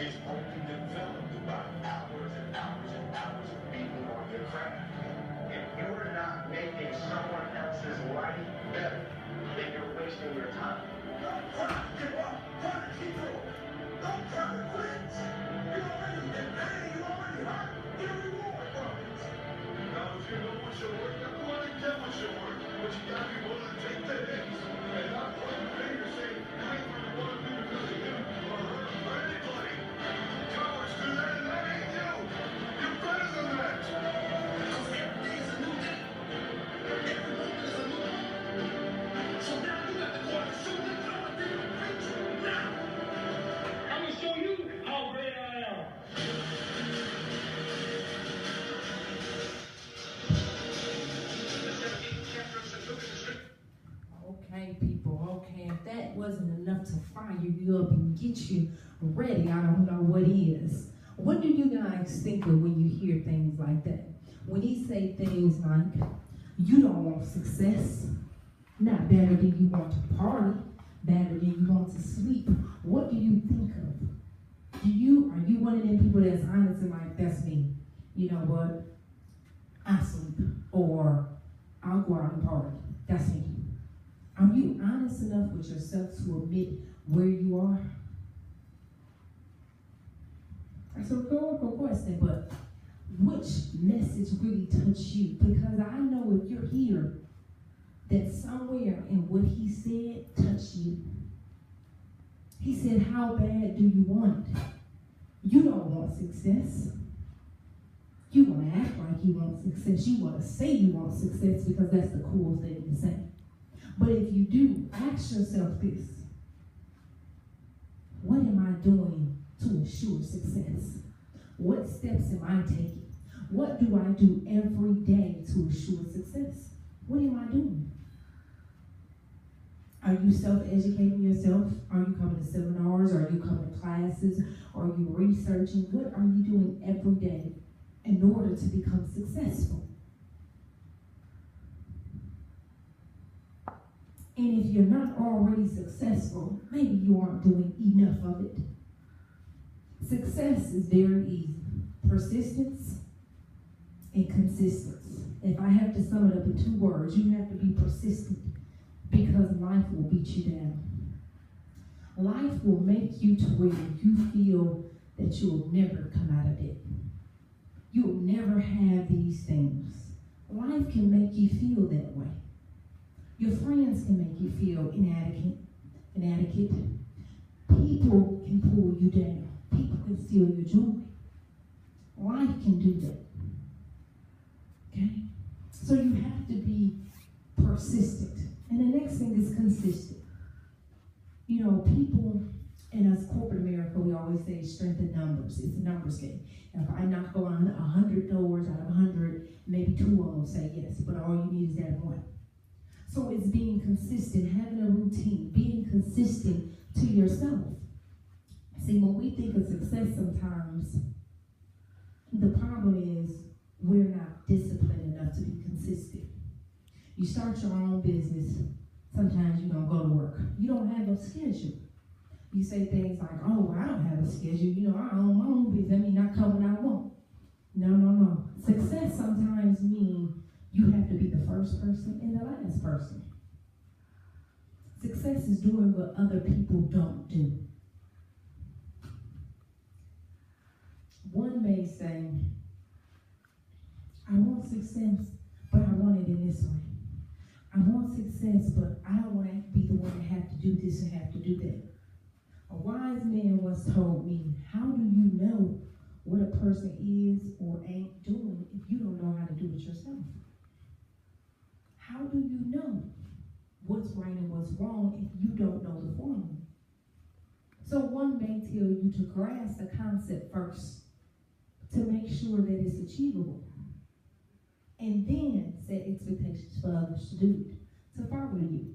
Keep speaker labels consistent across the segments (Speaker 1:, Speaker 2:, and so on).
Speaker 1: is only developed by hours and hours and hours of being on your craft. If you're not making someone else's life better, then you're wasting your time. Don't try to give up. Try to keep going. Don't try to quit. You already been paid. You already hurt. Get a reward from it. Now, if you know what your work, you go and get what your work. But you gotta be willing to take the hits and not point the finger saying you ain't really want to be because of him or her or anybody. Cowards do that, and that ain't you. You're better than that. Because every day is a new day. Every moment is a new moment. So now you got to go out and show them how to be a preacher. Now, I'm gonna show you how great I am.
Speaker 2: Okay, people, okay, if that wasn't enough to fire you up and get you ready, I don't know what is. What do you guys think of when you hear things like that? When he say things like, you don't want success, not better than you want to party, better than you want to sleep, what do you think of? Are you one of them people that's honest and like, that's me? You know what? I sleep, or I'll go out and party, that's me. Are you honest enough with yourself to admit where you are? That's a rhetorical question, but which message really touched you? Because I know if you're here, that somewhere in what he said touched you. He said, how bad do you want it? You don't want success. You want to act like you want success. You want to say you want success because that's the cool thing to say. But if you do, ask yourself this. What am I doing to ensure success? What steps am I taking? What do I do every day to ensure success? What am I doing? Are you self-educating yourself? Are you coming to seminars? Are you coming to classes? Are you researching? What are you doing every day in order to become successful? And if you're not already successful, maybe you aren't doing enough of it. Success is very easy. Persistence and consistency. If I have to sum it up in 2 words, you have to be persistent because life will beat you down. Life will make you to where you feel that you'll never come out of it. You'll never have these things. Life can make you feel that way. Your friends can make you feel inadequate. People can pull you down. People can steal your joy. Life can do that. Okay? So you have to be persistent. And the next thing is consistent. You know, people in us corporate America, we always say strength in numbers. It's a numbers game. And if I knock on 100 doors out of 100, maybe 2 of them will say yes, but all you need is that one. So it's being consistent, having a routine, being consistent to yourself. See, when we think of success sometimes, the problem is we're not disciplined enough to be consistent. You start your own business, sometimes you don't go to work. You don't have a schedule. You say things like, oh, well, I don't have a schedule. You know, I own my own business. I mean, I come when I want. No. Success sometimes means you have to be the first person and the last person. Success is doing what other people don't do. One may say, I want success, but I want it in this way. I want success, but I don't want to be the one to have to do this and have to do that. A wise man once told me, how do you know what a person is or ain't doing if you don't know how to do it yourself? How do you know what's right and what's wrong if you don't know the formula? So one may tell you to grasp the concept first to make sure that it's achievable. And then set expectations for others to do it, to follow you.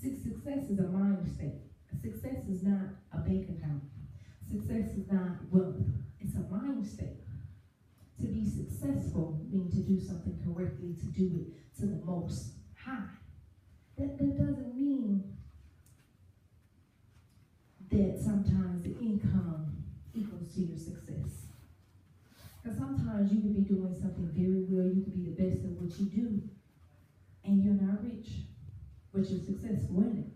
Speaker 2: See, success is a mind state. Success is not a bank account. Success is not wealth. It's a mind state. To be successful means to do something correctly, to do it to the most high. That doesn't mean that sometimes the income be doing something very well. You could be the best at what you do, and you're not rich, but you're successful in it.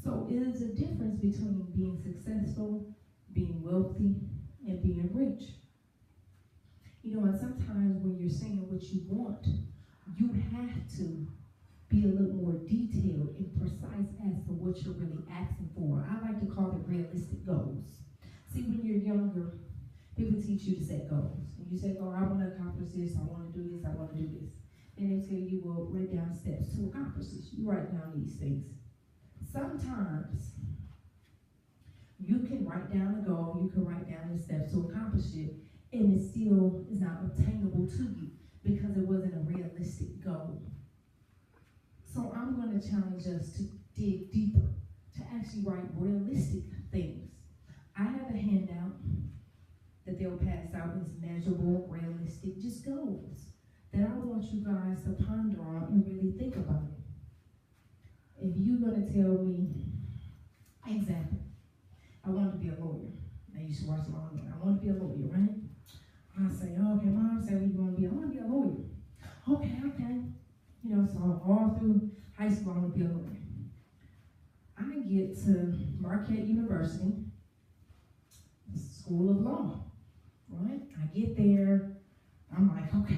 Speaker 2: So it is a difference between being successful, being wealthy, and being rich. You know, and sometimes when you're saying what you want, you have to be a little more detailed and precise as to what you're really asking for. I like to call it realistic goals. See, when you're younger, people teach you to set goals. And you say, oh, I want to accomplish this, I want to do this, I want to do this. And they tell you, well, write down steps to accomplish this. You write down these things. Sometimes you can write down a goal, you can write down the steps to accomplish it, and it still is not obtainable to you because it wasn't a realistic goal. So I'm going to challenge us to dig deeper, to actually write realistic things. I have a handout that they'll pass out. It's measurable, realistic, just goals that I want you guys to ponder on and really think about it. If you're going to tell me, example, I want to be a lawyer. I used to watch Law and Order. I want to be a lawyer, right? I say, okay, Mom, say what you want to be. I want to be a lawyer. Okay. You know, so all through high school, I want to be a lawyer. I get to Marquette University, School of Law, right? I get there, I'm like, okay,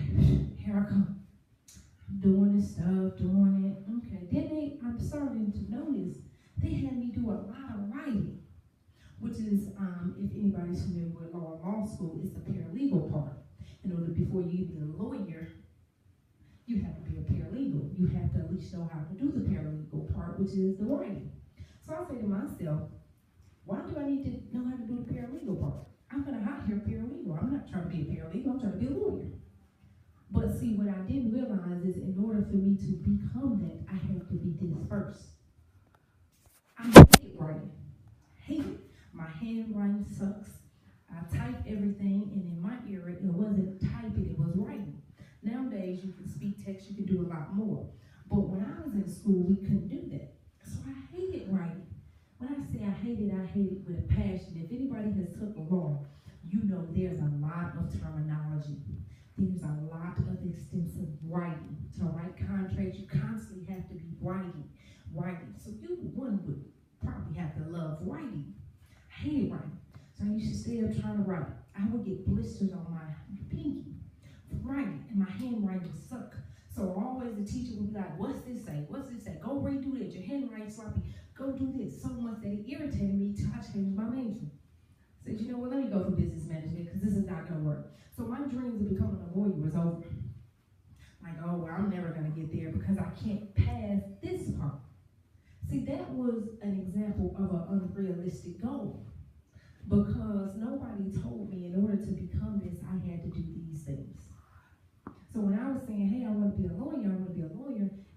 Speaker 2: here I come. I'm doing this stuff, doing it. Okay, then I'm starting to notice they had me do a lot of writing, which is, if anybody's familiar with law school, it's the paralegal part. In order, before you be a lawyer, you have to be a paralegal. You have to at least know how to do the paralegal part, which is the writing. So I say to myself, why do I need to know how to do the paralegal part? I'm going to hire a paralegal. I'm not trying to be a paralegal. I'm trying to be a lawyer. But see, what I didn't realize is in order for me to become that, I have to be this first. I hate writing. Hate it. My handwriting sucks. I type everything, and in my era, it wasn't typing, it was writing. Nowadays, you can speak text, you can do a lot more. But when I was in school, we couldn't do that. So I hated writing. When I say I hate it with a passion. If anybody has took law, you know there's a lot of terminology. There's a lot of extensive writing. To write contracts, you constantly have to be writing. So one would probably have to love writing. I hated writing. So I used to stay up trying to write. I would get blisters on my pinky for writing, and my handwriting would suck. So always the teacher would be like, what's this say? What's this say? Go redo it. Your handwriting sloppy. Go do this. So much that it irritated me till I changed my major. I said, you know what, let me go for business management because this is not going to work. So my dreams of becoming a lawyer was over. Like, oh, well, I'm never going to get there because I can't pass this part. See, that was an example of an unrealistic goal because nobody told me in order to become this, I had to do these things. So when I was saying, hey, I want to be a lawyer,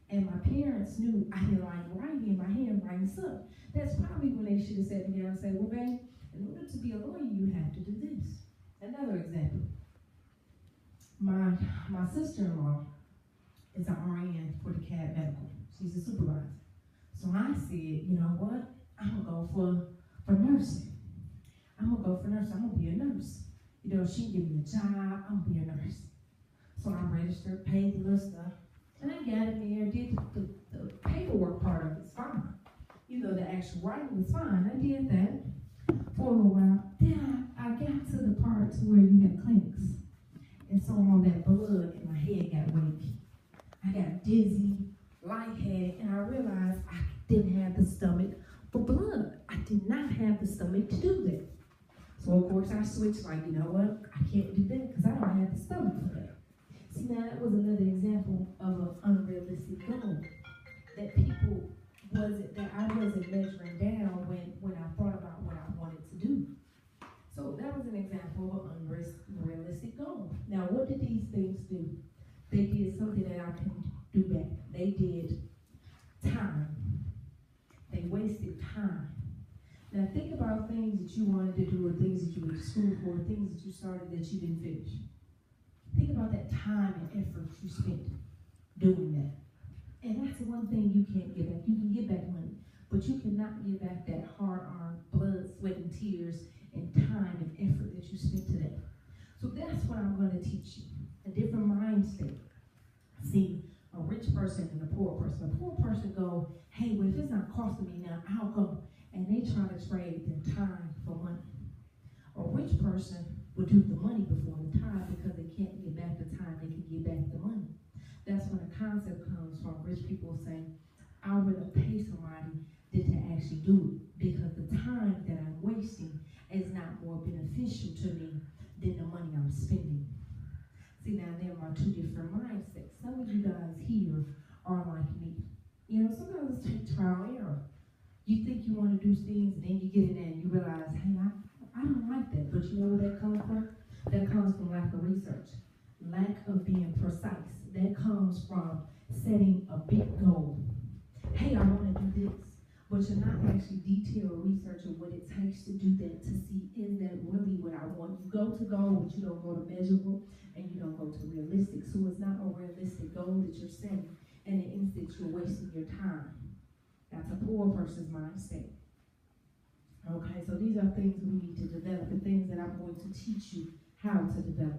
Speaker 2: and my parents knew I didn't like writing and my handwriting sucked, that's probably when they should have sat me down and said, well, babe, in order to be a lawyer, you have to do this. Another example, my sister-in-law is an RN for the CAD Medical. She's a supervisor. So I said, you know what? I'm going to go for nursing. I'm going to be a nurse. You know, she give me a job, I'm going to be a nurse. So I registered, paid the little stuff, and I got in there, did the paperwork part of it's fine. You know, the actual writing was fine. I did that for a little while. Then I got to the part where you have clinics. And so all that blood in my head got weak. I got dizzy, lightheaded, and I realized I didn't have the stomach for blood. I did not have the stomach to do that. So of course I switched, like, you know what? I can't do that because I don't have the stomach for that. See, now that was another example of an unrealistic goal that I wasn't measuring down when I thought about what I wanted to do. So that was an example of an unrealistic goal. Now, what did these things do? They did something that I couldn't do back. They did time. They wasted time. Now, think about things that you wanted to do or things that you went to school for, things that you started that you didn't finish. Think about that time and effort you spent doing that. And that's the one thing you can't get back. You can get back money, but you cannot get back that hard-earned blood, sweat, and tears and time and effort that you spent today. So that's what I'm going to teach you. mind state. See, a rich person and a poor person. A poor person go, hey, well, if it's not costing me now, I'll go. And they try to trade their time for money. A rich person would do the money before the time because they can't get back the time, they can get back the money. That's when the concept comes from rich people saying, I would rather pay somebody than to actually do it because the time that I'm wasting is not more beneficial to me than the money I'm spending. See, now there are two different mindsets. Some of you guys here are like me. You know, sometimes it's take trial and error. You think you want to do things and then you get in there and you realize, hey, I don't like that. But you know where that comes from? That comes from lack of research, lack of being precise. That comes from setting a big goal. Hey, I want to do this. But you're not actually detailed researching what it takes to do that, to see, is that really what I want? You go to goal, but you don't go to measurable, and you don't go to realistic. So it's not a realistic goal that you're setting, and in instance, you're wasting your time. That's a poor person's mindset. Okay, so these are things we need to develop, and things that I'm going to teach you how to develop.